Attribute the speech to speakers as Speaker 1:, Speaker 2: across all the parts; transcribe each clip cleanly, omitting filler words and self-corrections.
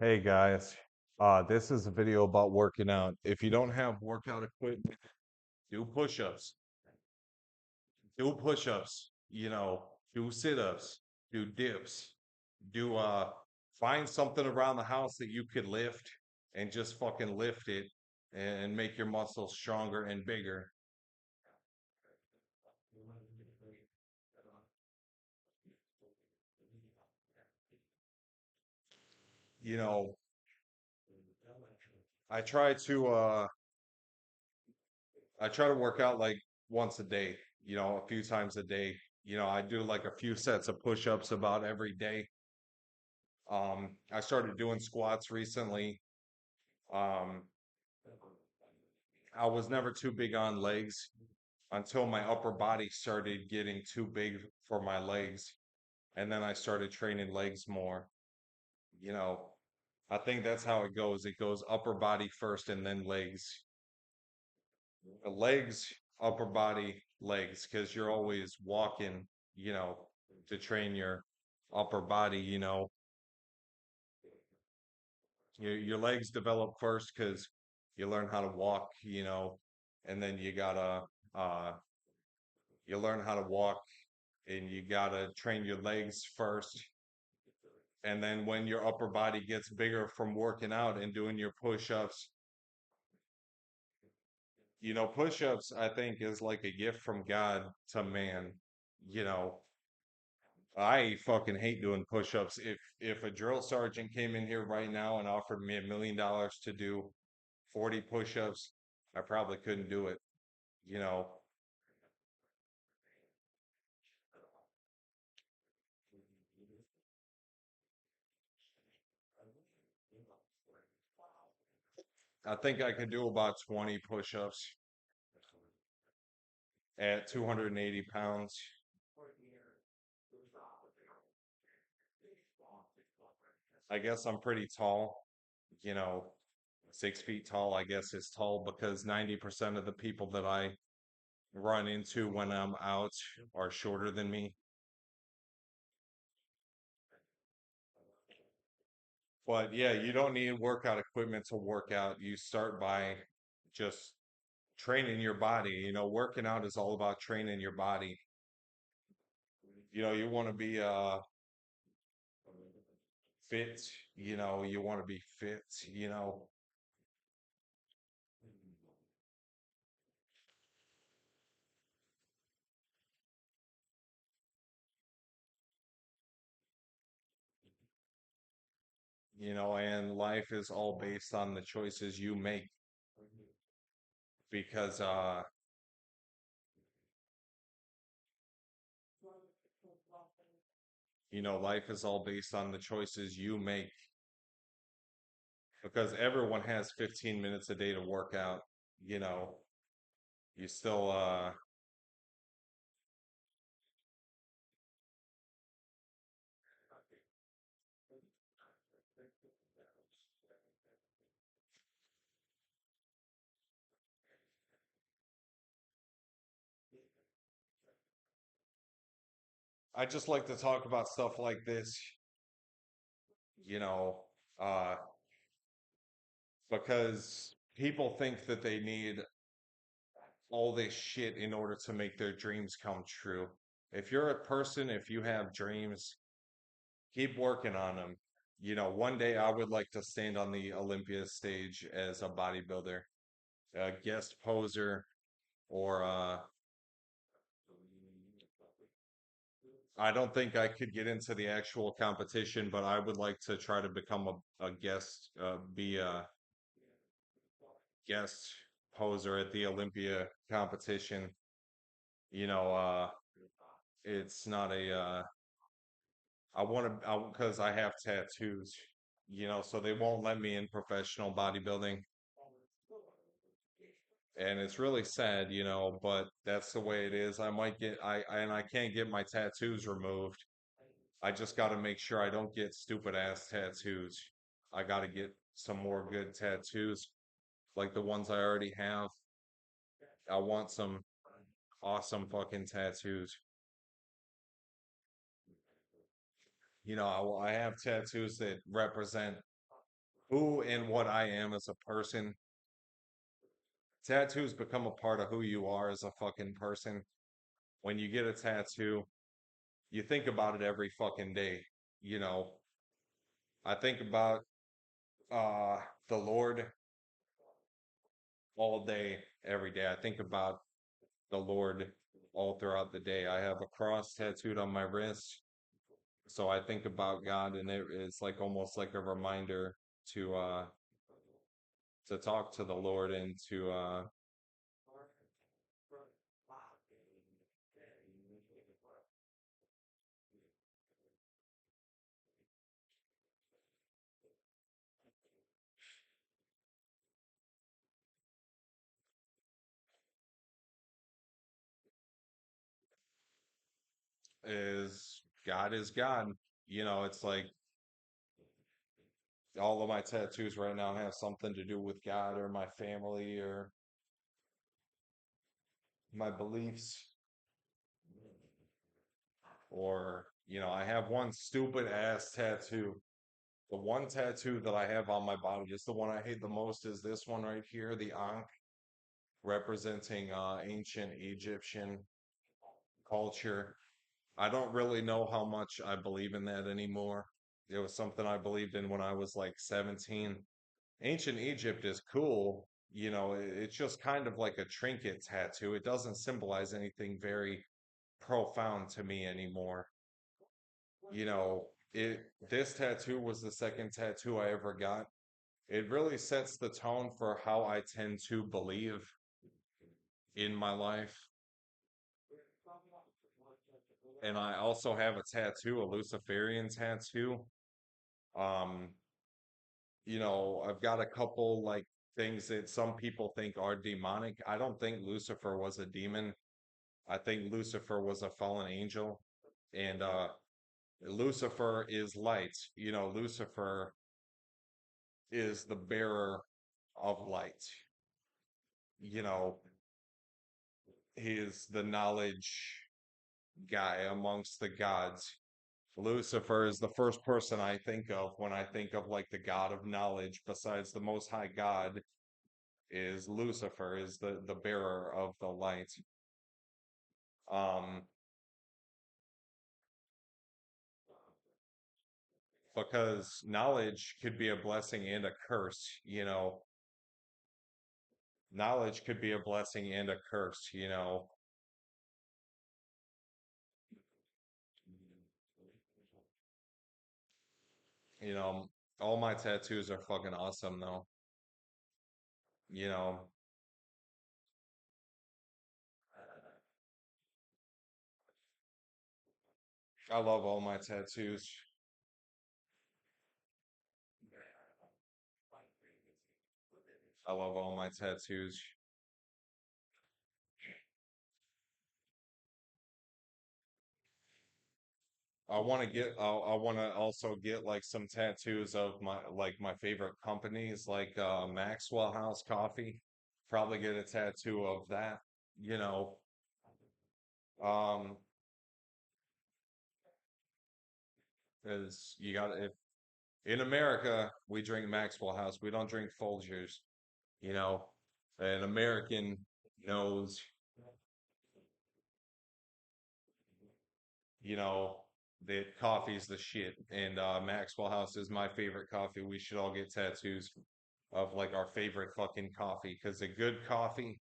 Speaker 1: Hey guys, this is a video about working out. If you don't have workout equipment, do push-ups. Do push-ups, do sit-ups, do dips, do find something around the house that you could lift and just fucking lift it and make your muscles stronger and bigger. You know, I try to work out like once a day, a few times a day. I do like a few sets of push-ups about every day. I started doing squats recently. Um, I was never too big on legs until my upper body started getting too big for my legs. And then I started training legs more. You know, I think that's how it goes. It goes upper body first and then legs. Legs, upper body, legs, because you're always walking, you know, to train your upper body, your legs develop first because you learn how to walk, and then uh you learn how to walk and you gotta train your legs first. And then when your upper body gets bigger from working out and doing your push-ups, push-ups I think is like a gift from God to man. You know, I fucking hate doing push-ups. If a drill sergeant came in here right now and offered me $1 million to do 40 push-ups, I probably couldn't do it. You know, I think I could do about 20 push-ups at 280 pounds. I guess I'm pretty tall, you know, 6 feet tall, I guess is tall because 90% of the people that I run into when I'm out are shorter than me. But yeah, you don't need workout equipment to work out. You start by just training your body. Working out is all about training your body. You want to be fit, you want to be fit, and life is all based on the choices you make because life is all based on the choices you make because everyone has 15 minutes a day to work out. You know, you still I just like to talk about stuff like this, you know, uh because people think that they need all this shit in order to make their dreams come true. If you're a person, if you have dreams, keep working on them. One day I would like to stand on the Olympia stage as a bodybuilder, a guest poser, or I don't think I could get into the actual competition, but I would like to try to become a guest, be a guest poser at the Olympia competition. You know, it's not a I want to because I have tattoos, so they won't let me in professional bodybuilding. And it's really sad, but that's the way it is. I can't get my tattoos removed. I just got to make sure I don't get stupid ass tattoos. I got to get some more good tattoos like the ones I already have. I want some awesome fucking tattoos. I have tattoos that represent who and what I am as a person. Tattoos become a part of who you are as a fucking person. When you get a tattoo, you think about it every fucking day. You know, I think about uh the Lord all day, every day. I think about the Lord all throughout the day. I have a cross tattooed on my wrist. So I think about God, and it's like almost like a reminder to talk to the Lord and to is God is God. You know, it's like all of my tattoos right now have something to do with God or my family or my beliefs, or I have one stupid ass tattoo. The one tattoo that I have on my body, just the one I hate the most, is this one right here, the Ankh, representing ancient Egyptian culture. I don't really know how much I believe in that anymore. It was something I believed in when I was like 17. Ancient Egypt is cool. It's just kind of like a trinket tattoo. It doesn't symbolize anything very profound to me anymore. This tattoo was the second tattoo I ever got. It really sets the tone for how I tend to believe in my life. And I also have a tattoo, a Luciferian tattoo. Um, I've got a couple like things that some people think are demonic. I don't think Lucifer was a demon. I think Lucifer was a fallen angel. And Lucifer is light. Lucifer is the bearer of light. You know, he is the knowledge guy amongst the gods. Lucifer is the first person I think of when I think of like the god of knowledge, besides the most high god, is Lucifer, is the bearer of the light. Um, because knowledge could be a blessing and a curse, knowledge could be a blessing and a curse. You know, all my tattoos are fucking awesome though. You know, I love all my tattoos. I love all my tattoos. I want to also get like some tattoos of my favorite companies, like Maxwell House Coffee. Probably get a tattoo of that, you know. Um, because you got if in America we drink Maxwell House, we don't drink Folgers, you know. An American knows, you know, that coffee's the shit, and Maxwell House is my favorite coffee. We should all get tattoos of like our favorite fucking coffee, because a good coffee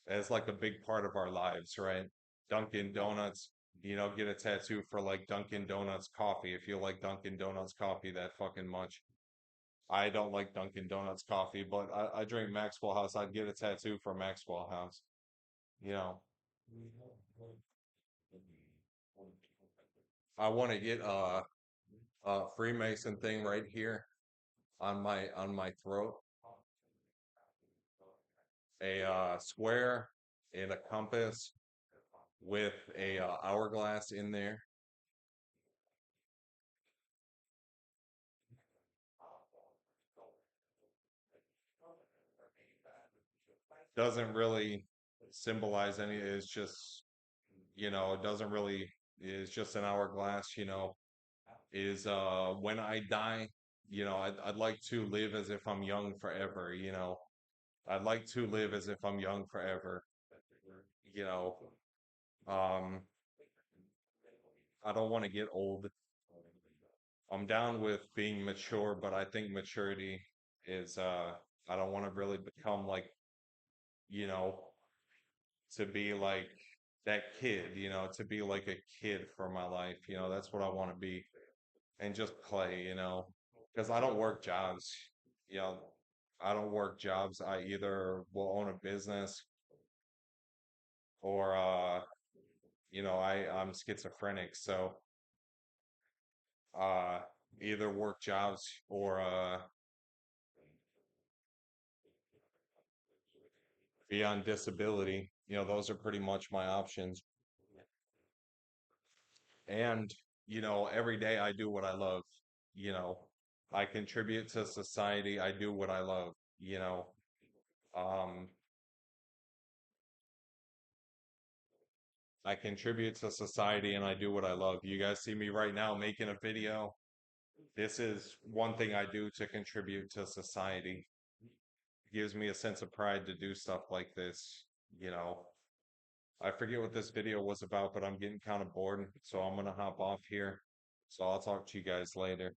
Speaker 1: is like a big part of our lives, right? Dunkin' Donuts, get a tattoo for like Dunkin' Donuts coffee if you like Dunkin' Donuts coffee that fucking much. I don't like Dunkin' Donuts coffee, but I drink Maxwell House. I'd get a tattoo for Maxwell House. You know, I want to get a Freemason thing right here on my throat, a square and a compass with a hourglass in there. Doesn't really symbolize any. It's just, it doesn't really. It's just an hourglass. Is when I die. I'd like to live as if I'm young forever, you know. I'd like to live as if I'm young forever, you know. Um, I don't want to get old. I'm down with being mature, but I think maturity is I don't want to really become like, you know, to be like that kid, to be like a kid for my life, that's what I want to be and just play, because I don't work jobs, you know, I don't work jobs. I either will own a business or I'm schizophrenic, so uh either work jobs or be on disability. Those are pretty much my options. And, every day I do what I love. You know, I contribute to society. I do what I love, you know. Um, I contribute to society and I do what I love. You guys see me right now making a video. This is one thing I do to contribute to society. It gives me a sense of pride to do stuff like this, you know. I forget what this video was about, but I'm getting kind of bored, so I'm gonna hop off here. So I'll talk to you guys later.